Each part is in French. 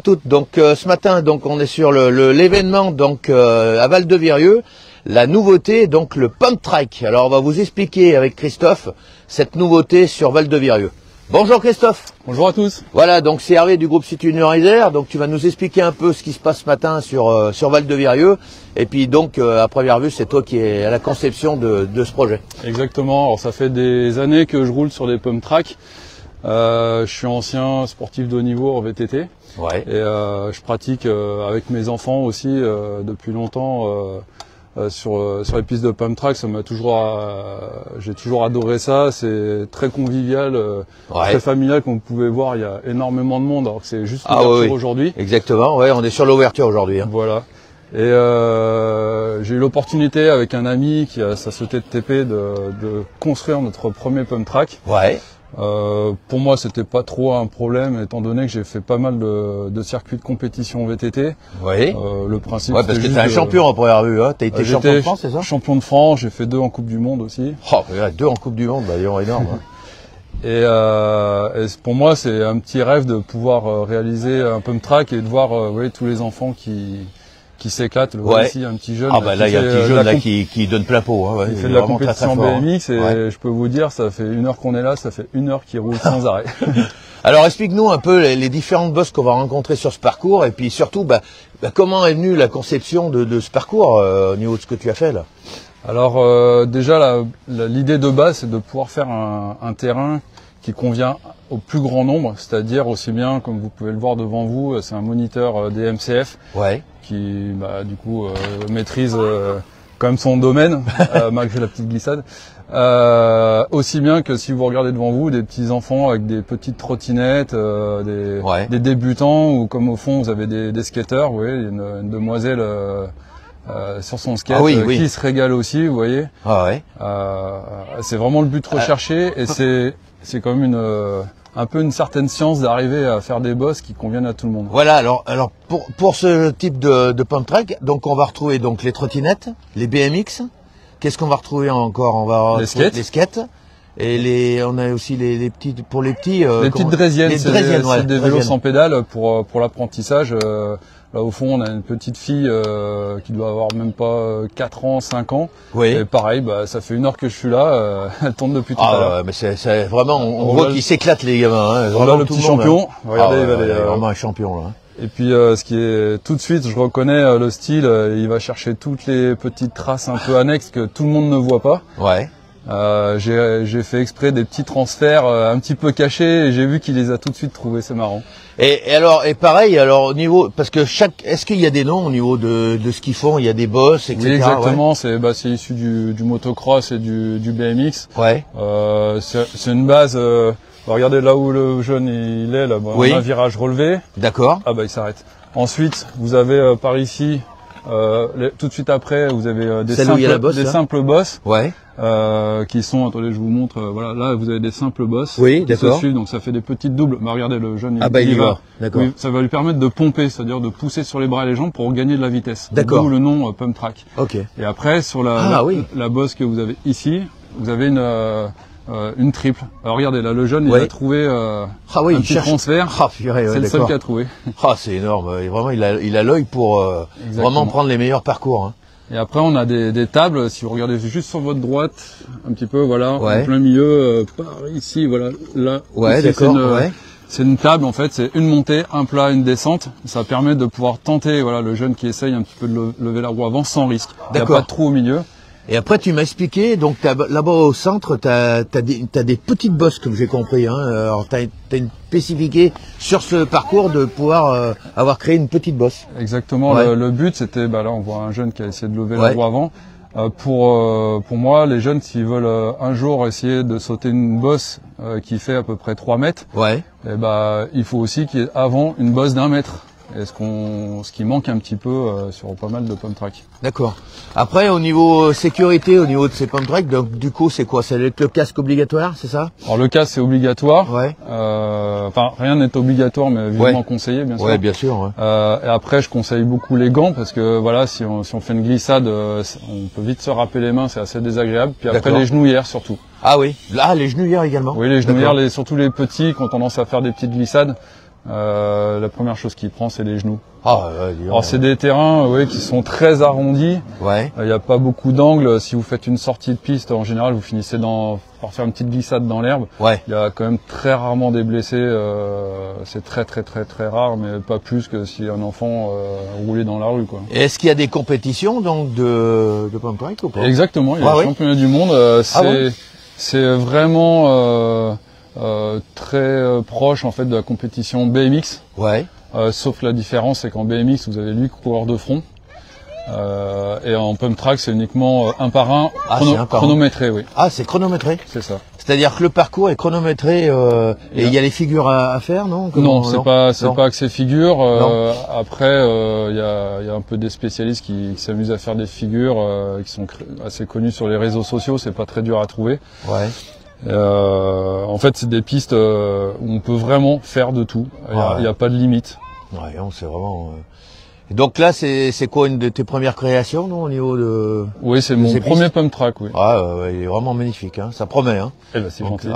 toutes. Donc ce matin, donc on est sur l'événement donc à Val-de-Virieu, la nouveauté donc le Pump Track. Alors on va vous expliquer avec Christophe cette nouveauté sur Val-de-Virieu. Bonjour Christophe. Bonjour à tous. Voilà, donc c'est Hervé du groupe City Isère. Donc tu vas nous expliquer un peu ce qui se passe ce matin sur Val-de-Virieu. Et puis donc à première vue, c'est toi qui es à la conception de ce projet. Exactement. Alors ça fait des années que je roule sur des Pump Track. Je suis ancien sportif de haut niveau en VTT. Ouais. Et je pratique avec mes enfants aussi depuis longtemps sur les pistes de Pump Track. Ça m'a j'ai toujours adoré ça. C'est très convivial, très familial. Comme vous pouvez voir, il y a énormément de monde. Alors que c'est juste l'ouverture aujourd'hui. Exactement. Ouais, on est sur l'ouverture aujourd'hui. Hein. Voilà. Et j'ai eu l'opportunité avec un ami qui a sa société de TP de construire notre premier Pump Track. Ouais. Pour moi, c'était pas trop un problème, étant donné que j'ai fait pas mal de circuits de compétition VTT. Oui. Le principe. Ouais, parce que t'es un champion en première vue, hein. T'as été champion de France, c'est ça? Champion de France, j'ai fait 2 en Coupe du Monde aussi. Oh, 2 en Coupe du Monde, bah, énorme. Hein. Et pour moi, c'est un petit rêve de pouvoir réaliser un Pump Track et de voir tous les enfants qui s'éclate. Ici, un petit jeune. Ah bah là, il y a un petit jeune là qui donne plein pot. Hein, il fait de la compétition BMX et je peux vous dire, ça fait 1 heure qu'on est là, ça fait 1 heure qu'il roule sans arrêt. Alors explique-nous un peu les différentes bosses qu'on va rencontrer sur ce parcours et puis surtout, comment est venue la conception de ce parcours au niveau de ce que tu as fait là. Alors déjà, l'idée de base, c'est de pouvoir faire un terrain qui convient au plus grand nombre, c'est-à-dire aussi bien, comme vous pouvez le voir devant vous, c'est un moniteur DMCF qui du coup maîtrise quand même son domaine malgré la petite glissade. Aussi bien que si vous regardez devant vous des petits enfants avec des petites trottinettes, des débutants, ou comme au fond vous avez des skateurs. Vous voyez, il y a une demoiselle sur son skate qui se régale aussi, vous voyez. C'est vraiment le but recherché et c'est quand même un peu une certaine science d'arriver à faire des bosses qui conviennent à tout le monde. Voilà, alors pour ce type de pump track, donc on va retrouver donc les trottinettes, les BMX. Qu'est-ce qu'on va retrouver encore? On va retrouver les skates. Et on a aussi les petits, pour les petits. Les petites draisiennes, c'est des vélos sans pédale pour l'apprentissage. Là au fond on a une petite fille qui doit avoir même pas 4 ans, 5 ans. Oui. Et pareil, ça fait 1 heure que je suis là, elle tourne depuis tout à l'heure. Mais c'est vraiment, on voit qu'ils s'éclatent les gamins. Hein. Voilà le petit champion. Regardez, il est vraiment un champion là. Et puis ce qui est tout de suite, je reconnais le style, il va chercher toutes les petites traces un peu annexes que tout le monde ne voit pas. Ouais. J'ai fait exprès des petits transferts un petit peu cachés et j'ai vu qu'il les a tout de suite trouvés, c'est marrant. Et pareil, au niveau, parce que est-ce qu'il y a des noms au niveau de ce qu'ils font? Il y a des bosses, etc. Oui, exactement. C'est issu du motocross et du BMX. Ouais. C'est une base. Regardez là où le jeune il est là. On a un virage relevé. D'accord. Ah il s'arrête. Ensuite, vous avez par ici. Tout de suite après, vous avez des simples bosses. Ouais. Qui sont, attendez, je vous montre. Voilà, là vous avez des simples bosses. Oui, d'accord. Donc ça fait des petites doubles. Regardez le jeune. Il y va. D'accord. Oui, ça va lui permettre de pomper, c'est-à-dire de pousser sur les bras et les jambes pour gagner de la vitesse. D'accord. D'où le nom Pump Track. Ok. Et après sur la bosse que vous avez ici, vous avez une triple. Alors regardez là, le jeune il a trouvé un petit transfert. C'est le seul qu'il a trouvé. C'est énorme. Vraiment, il a l'œil pour vraiment prendre les meilleurs parcours. Hein. Et après, on a des tables. Si vous regardez juste sur votre droite, un petit peu, voilà, en plein milieu, par ici, voilà, là. Ouais, d'accord. C'est une table, en fait, c'est une montée, un plat, une descente. Ça permet de pouvoir tenter, voilà, le jeune qui essaye un petit peu de lever la roue avant sans risque. Il n'y a pas de trou au milieu. Et après, tu m'as expliqué, donc là-bas au centre, t'as des petites bosses, comme j'ai compris. Hein. Alors, t'as une spécifiqué sur ce parcours de pouvoir avoir créé une petite bosse. Exactement. Le but, c'était, là, on voit un jeune qui a essayé de lever la roue avant. Pour moi, les jeunes, s'ils veulent un jour essayer de sauter une bosse qui fait à peu près 3 mètres, il faut aussi qu'il y ait avant une bosse d'1 mètre. Et ce qui manque un petit peu sur pas mal de pump track. D'accord. Après, au niveau sécurité, au niveau de ces pump track, donc du coup, c'est quoi? C'est le casque obligatoire, c'est ça? Alors le casque c'est obligatoire. Ouais. Enfin, rien n'est obligatoire, mais vivement conseillé, bien sûr. Ouais, bien sûr. Ouais. Et après, je conseille beaucoup les gants parce que voilà, si on fait une glissade, on peut vite se râper les mains, c'est assez désagréable. Puis après, les genouillères surtout. Ah oui. Là, les genouillères également. Oui, les genouillères, surtout les petits, qui ont tendance à faire des petites glissades. La première chose qu'il prend, c'est les genoux. Alors c'est des terrains qui sont très arrondis. Il n'y a pas beaucoup d'angles. Si vous faites une sortie de piste, en général, vous finissez par faire une petite glissade dans l'herbe. Il y a quand même très rarement des blessés. C'est très rare, mais pas plus que si un enfant roulait dans la rue, quoi. Et est-ce qu'il y a des compétitions donc de pump track ou pas? Exactement. Il y a le championnat du monde. C'est vraiment très proche en fait de la compétition BMX. Sauf la différence, c'est qu'en BMX, vous avez 8 coureurs de front. Et en pump track, c'est uniquement un par un, chronométré, oui. Ah, c'est chronométré? C'est ça. C'est-à-dire que le parcours est chronométré et il y a les figures à faire, non? Non, c'est pas axé figures. Après, il y a un peu des spécialistes qui s'amusent à faire des figures qui sont assez connus sur les réseaux sociaux. C'est pas très dur à trouver. En fait, c'est des pistes où on peut vraiment faire de tout. Il n'y a pas de limite. C'est vraiment. Et donc là, c'est quoi une de tes premières créations, non, au niveau de? Oui, c'est mon premier pump track, oui. Il est vraiment magnifique, hein. Ça promet, hein. C'est gentil.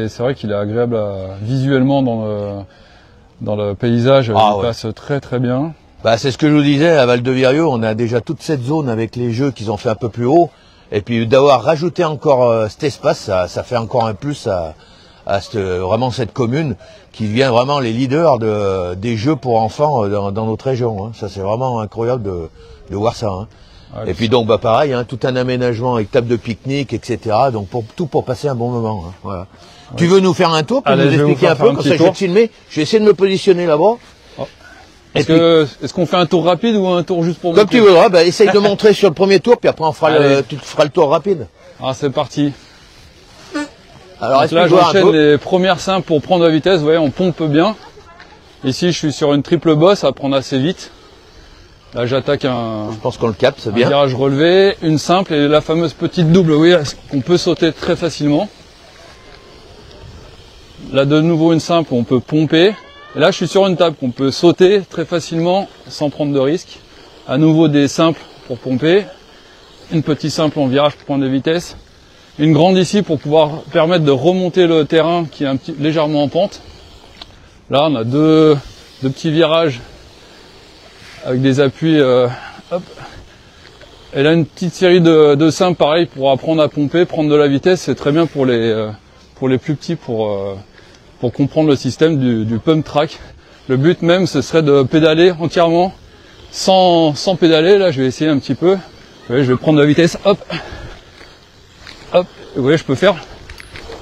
C'est vrai qu'il est agréable visuellement dans le paysage. Il passe très bien. C'est ce que je vous disais, à Val-de-Virieu, on a déjà toute cette zone avec les jeux qu'ils ont fait un peu plus haut. Et puis d'avoir rajouté encore cet espace, ça fait encore un plus à vraiment cette commune qui devient vraiment les leaders des jeux pour enfants dans notre région, hein. Ça, c'est vraiment incroyable de voir ça, hein. Et puis donc pareil, hein, tout un aménagement avec table de pique-nique, etc. Donc tout pour passer un bon moment, hein. Voilà. Tu veux nous faire un tour pour nous expliquer un peu, comme ça je vais te filmer. Je vais essayer de me positionner là-bas. Est-ce qu'on fait un tour rapide ou un tour juste pour montrer? Comme tu voudras, essaye de montrer sur le premier tour, puis après tu feras le tour rapide. C'est parti. Alors là, j'enchaîne les premières simples pour prendre la vitesse. Vous voyez, on pompe bien. Ici, je suis sur une triple bosse à prendre assez vite. Là, j'attaque je pense qu'on le capte, c'est bien. Un virage relevé, une simple et la fameuse petite double, oui, qu'on peut sauter très facilement. Là, de nouveau une simple, on peut pomper. Et là, je suis sur une table qu'on peut sauter très facilement sans prendre de risque. À nouveau des simples pour pomper. Une petite simple en virage pour prendre de vitesse. Une grande ici pour pouvoir permettre de remonter le terrain qui est légèrement en pente. Là, on a deux petits virages avec des appuis. Et là, une petite série de simples pareil pour apprendre à pomper, prendre de la vitesse. C'est très bien pour les plus petits pour comprendre le système du pump track. Le but même, ce serait de pédaler entièrement sans pédaler. Là, je vais essayer un petit peu. Vous voyez, je vais prendre de la vitesse, hop. Vous voyez, je peux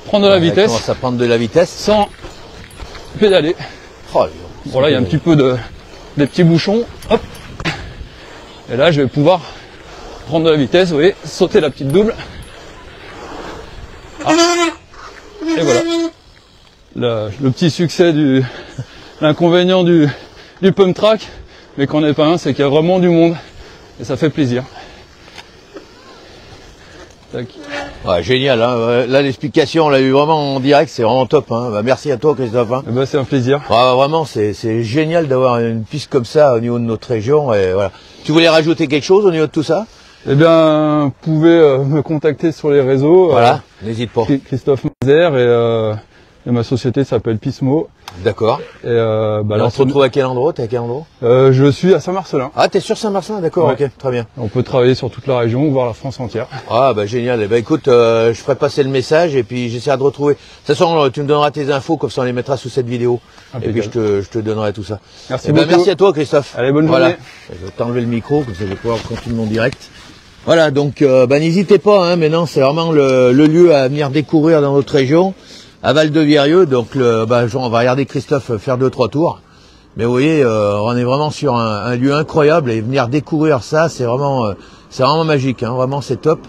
prendre de la vitesse. Commence à prendre de la vitesse sans pédaler. Bon, là, il y a un petit peu des petits bouchons, hop. Et là, je vais pouvoir prendre de la vitesse, vous voyez, sauter la petite double. Et voilà. Le petit succès l'inconvénient du pump track, mais qu'on n'est pas un, c'est qu'il y a vraiment du monde et ça fait plaisir. Tac. Génial, hein. Là, l'explication, on l'a eu vraiment en direct, c'est vraiment top, hein. Merci à toi, Christophe, hein. C'est un plaisir. Vraiment, c'est génial d'avoir une piste comme ça au niveau de notre région. Et voilà. Tu voulais rajouter quelque chose au niveau de tout ça? Eh bien, vous pouvez me contacter sur les réseaux. Voilà, n'hésite pas. Christophe Mazer et ma société s'appelle Pismo. D'accord. Et là, on se retrouve à quel endroit? T'es à quel endroit? Je suis à Saint-Marcelin. Ah, t'es sur Saint-Marcelin, d'accord, ok, très bien. On peut travailler sur toute la région, voire la France entière. Génial. Écoute, je ferai passer le message et puis j'essaierai de retrouver. De toute façon, tu me donneras tes infos, comme ça on les mettra sous cette vidéo. Et puis je te donnerai tout ça. Merci beaucoup. Merci à toi, Christophe. Allez, bonne journée. Je vais t'enlever le micro, comme ça je vais pouvoir continuer mon direct. Voilà, donc n'hésitez pas, hein, maintenant c'est vraiment le lieu à venir découvrir dans notre région. À Val-de-Virieu, donc on va regarder Christophe faire 2-3 tours. Mais vous voyez, on est vraiment sur un lieu incroyable et venir découvrir ça, c'est vraiment magique, hein, vraiment c'est top.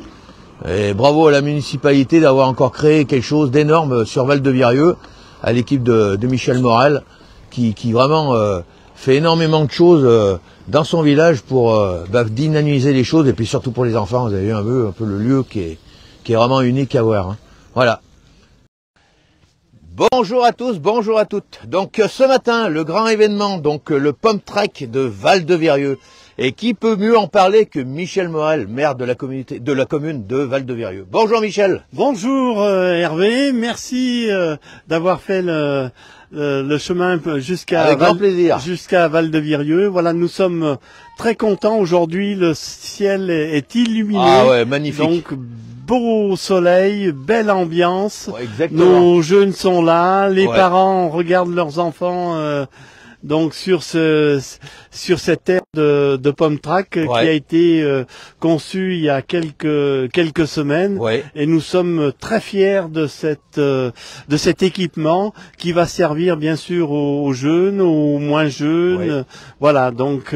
Et bravo à la municipalité d'avoir encore créé quelque chose d'énorme sur Val-de-Virieu, à l'équipe de Michel Morel, qui vraiment fait énormément de choses dans son village pour dynamiser les choses et puis surtout pour les enfants. Vous avez vu un peu le lieu qui est vraiment unique à voir, hein. Voilà. Bonjour à tous, bonjour à toutes. Donc ce matin, le grand événement, donc le pump track de Val-de-Virieu. Et qui peut mieux en parler que Michel Morel, maire de la commune de Val-de-Virieu. Bonjour Michel. Bonjour Hervé, merci d'avoir fait le chemin jusqu'à Val-de-Virieu. Voilà, nous sommes très contents aujourd'hui. Le ciel est illuminé. Ah ouais, magnifique. Donc beau soleil, belle ambiance. Ouais, exactement. Nos jeunes sont là, les parents regardent leurs enfants. Donc sur cette aire de Pump Track qui a été conçue il y a quelques semaines, et nous sommes très fiers de cet équipement qui va servir bien sûr aux jeunes, aux moins jeunes. Voilà, donc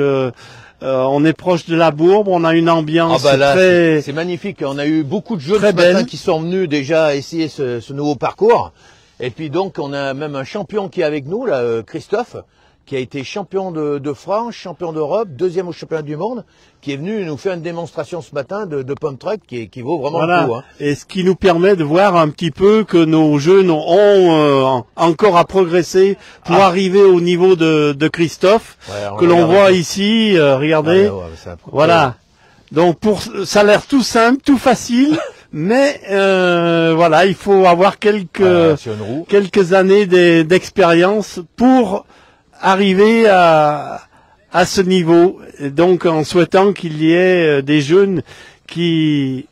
on est proche de la Bourbe, on a une ambiance très... C'est magnifique, on a eu beaucoup de jeunes ce matin qui sont venus déjà essayer ce nouveau parcours. Et puis donc on a même un champion qui est avec nous, là, Christophe, qui a été champion de France, champion d'Europe, deuxième au championnat du monde, qui est venu nous faire une démonstration ce matin de Pump Track qui vaut vraiment le coup. Hein. Et ce qui nous permet de voir un petit peu que nos jeunes ont encore à progresser pour arriver au niveau de Christophe, que l'on voit ici, regardez. Voilà. Donc ça a l'air tout simple, tout facile. Mais voilà, il faut avoir quelques années d'expérience pour arriver à ce niveau. Et donc en souhaitant qu'il y ait des jeunes qui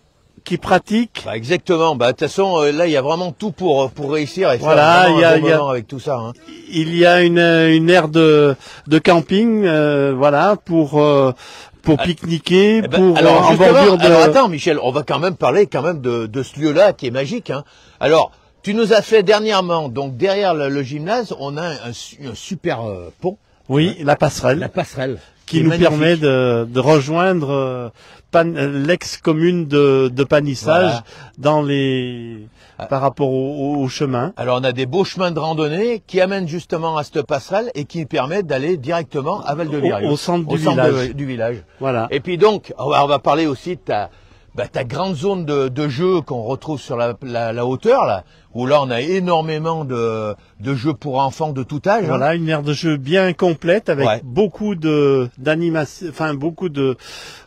pratiquent. Exactement. De toute façon, là, il y a vraiment tout pour réussir et faire un bon moment avec tout ça. Hein. Il y a une aire de camping, voilà, pour pique-niquer, en bordure de... Alors attends Michel, on va quand même parler de ce lieu-là qui est magique. Hein. Alors, tu nous as fait dernièrement, donc derrière le gymnase, on a un super pont. Oui, la passerelle. La passerelle. Qui nous permet de rejoindre l'ex-commune de Panissage par rapport au chemin. Alors on a des beaux chemins de randonnée qui amènent justement à cette passerelle et qui permettent d'aller directement à Val-de-Virieu. Au centre du village. Voilà. Et puis donc, on va parler aussi de ta grande zone de jeu qu'on retrouve sur la hauteur, là, où là on a énormément de jeux pour enfants de tout âge. Voilà, une aire de jeu bien complète avec beaucoup d'animation, enfin beaucoup de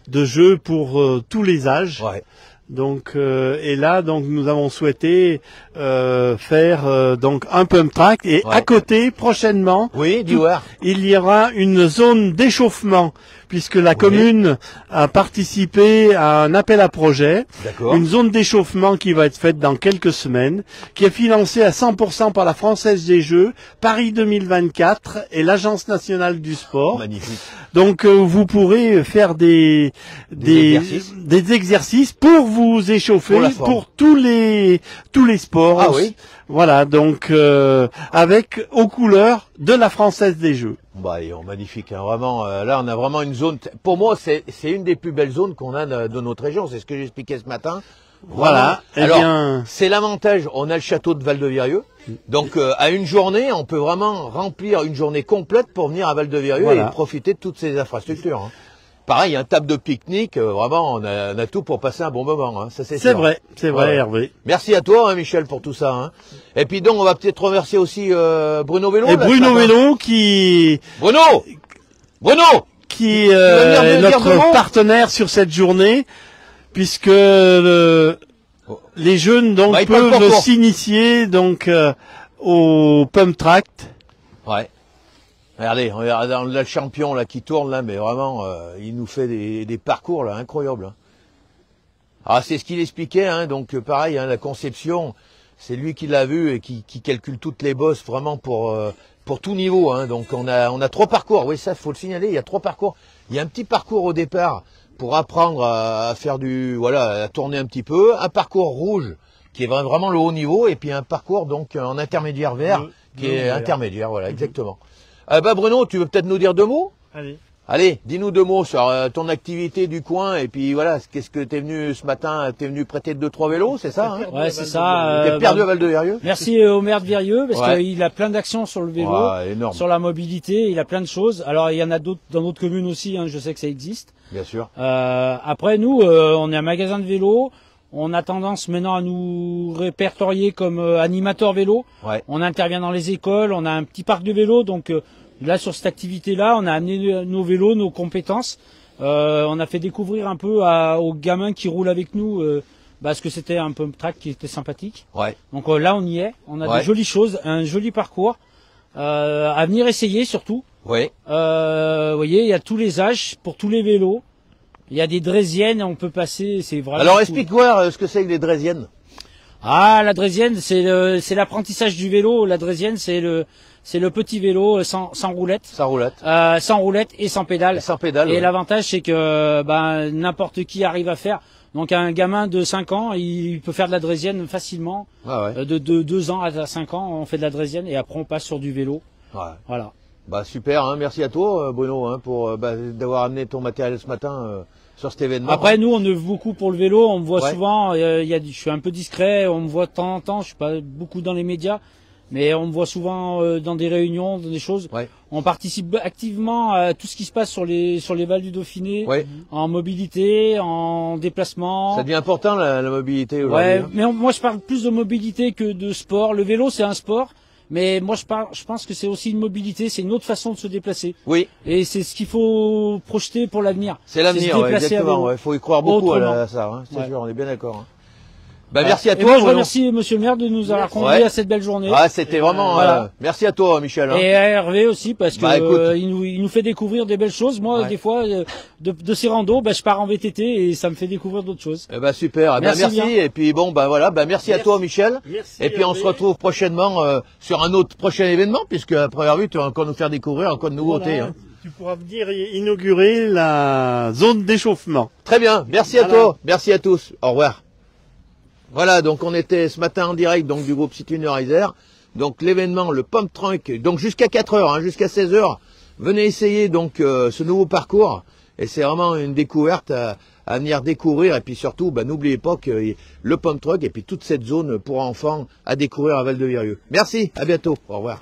jeux pour tous les âges. Ouais. Donc et là donc nous avons souhaité faire donc un pump track et à côté prochainement il y aura une zone d'échauffement puisque la commune a participé à un appel à projet, une zone d'échauffement qui va être faite dans quelques semaines, qui est financée à 100% par la Française des Jeux, Paris 2024 et l'Agence nationale du sport. Magnifique. Donc vous pourrez faire des exercices pour vous échauffer pour tous les sports. Ah oui. Voilà, donc avec aux couleurs de la Française des Jeux. Magnifique, hein, vraiment. Là, on a vraiment une zone. Pour moi, c'est une des plus belles zones qu'on a de notre région. C'est ce que j'expliquais ce matin. Voilà. Alors, c'est l'avantage. On a le château de Val-de-Virieu. Donc, à une journée, on peut vraiment remplir une journée complète pour venir à Val-de-Virieu et profiter de toutes ces infrastructures. Hein. Pareil, il y a un table de pique-nique, vraiment, on a tout pour passer un bon moment, hein, ça c'est sûr. C'est vrai, Hervé. Merci à toi, hein, Michel, pour tout ça. Hein. Et puis donc, on va peut-être remercier aussi Bruno Vélo. Et Bruno Vélo qui... Bruno qui est notre partenaire sur cette journée, puisque les jeunes donc peuvent s'initier donc au Pump Track. Ouais. Regardez, on a le champion là qui tourne là, mais vraiment, il nous fait des parcours là incroyables. Hein. Alors c'est ce qu'il expliquait, hein, donc pareil, hein, la conception, c'est lui qui l'a vu et qui calcule toutes les bosses vraiment pour tout niveau. Hein. Donc on a 3 parcours. Oui, ça faut le signaler. Il y a 3 parcours. Il y a un petit parcours au départ pour apprendre à faire à tourner un petit peu. Un parcours rouge qui est vraiment le haut niveau et puis un parcours donc en intermédiaire vert qui est intermédiaire. Voilà, exactement. Bruno, tu veux peut-être nous dire 2 mots? Allez, dis-nous 2 mots sur ton activité du coin et puis voilà, qu'est-ce que t'es venu ce matin? T'es venu prêter 2-3 vélos, c'est ça? Hein? Ouais, c'est ça. T'es perdu à Val-de-Virieu? Merci au maire de Virieu parce qu'il a plein d'actions sur le vélo, sur la mobilité, il a plein de choses. Alors il y en a d'autres dans d'autres communes aussi, hein, je sais que ça existe. Bien sûr. Après nous, on est un magasin de vélo. On a tendance maintenant à nous répertorier comme animateur vélo. On intervient dans les écoles, on a un petit parc de vélos, donc là sur cette activité-là, on a amené nos vélos, nos compétences, On a fait découvrir un peu aux gamins qui roulent avec nous, parce que c'était un pump track qui était sympathique. Ouais. Donc là, on y est. On a de jolies choses, un joli parcours à venir essayer surtout. Oui. Vous voyez, il y a tous les âges pour tous les vélos. Il y a des draisiennes, on peut passer. C'est vraiment. Alors explique-moi ce que c'est que les draisiennes. Ah, la draisienne, c'est l'apprentissage du vélo. La draisienne, c'est le petit vélo sans roulette. Sans roulette. Sans roulette et sans pédale. Sans pédale. Et l'avantage, c'est que n'importe qui arrive à faire. Donc un gamin de 5 ans, il peut faire de la draisienne facilement. Ah ouais. De 2 ans à 5 ans, on fait de la draisienne et après on passe sur du vélo. Ouais. Voilà. Bah super, hein, merci à toi Bruno hein, pour d'avoir amené ton matériel ce matin sur cet événement. Après nous on œuvre beaucoup pour le vélo, on me voit souvent, je suis un peu discret, on me voit de temps en temps, je suis pas beaucoup dans les médias, mais on me voit souvent dans des réunions, dans des choses. Ouais. On participe activement à tout ce qui se passe sur les Vals du Dauphiné, en mobilité, en déplacement. Ça devient important la mobilité aujourd'hui. Ouais, mais moi je parle plus de mobilité que de sport. Le vélo c'est un sport. Mais moi, je pense que c'est aussi une mobilité, c'est une autre façon de se déplacer. Oui. Et c'est ce qu'il faut projeter pour l'avenir. C'est l'avenir, exactement. Il faut y croire beaucoup à ça. Hein, c'est sûr, on est bien d'accord. Hein. Bah, merci à toi. Moi, je remercie Monsieur le maire de nous avoir conduits à cette belle journée. Ah, c'était vraiment. Merci à toi, Michel. Hein. Et à Hervé aussi, parce que il nous fait découvrir des belles choses. Moi, des fois, de ces randos, je pars en VTT et ça me fait découvrir d'autres choses. Eh ben super. Merci. Et puis bon, voilà. Merci à toi, Michel. Merci, et puis on se retrouve prochainement sur un autre prochain événement, puisque à première vue, tu vas encore nous faire découvrir encore de nouveautés. Voilà. Hein. Tu pourras venir inaugurer la zone d'échauffement. Très bien. Merci à toi. Merci à tous. Au revoir. Voilà, donc on était ce matin en direct donc du groupe Citynerizer. Donc l'événement, le Pump Track, donc jusqu'à 4 heures, hein, jusqu'à 16 heures. Venez essayer donc ce nouveau parcours. Et c'est vraiment une découverte à venir découvrir. Et puis surtout, n'oubliez pas que le Pump Track et puis toute cette zone pour enfants à découvrir à Val-de-Virieu. Merci, à bientôt, au revoir.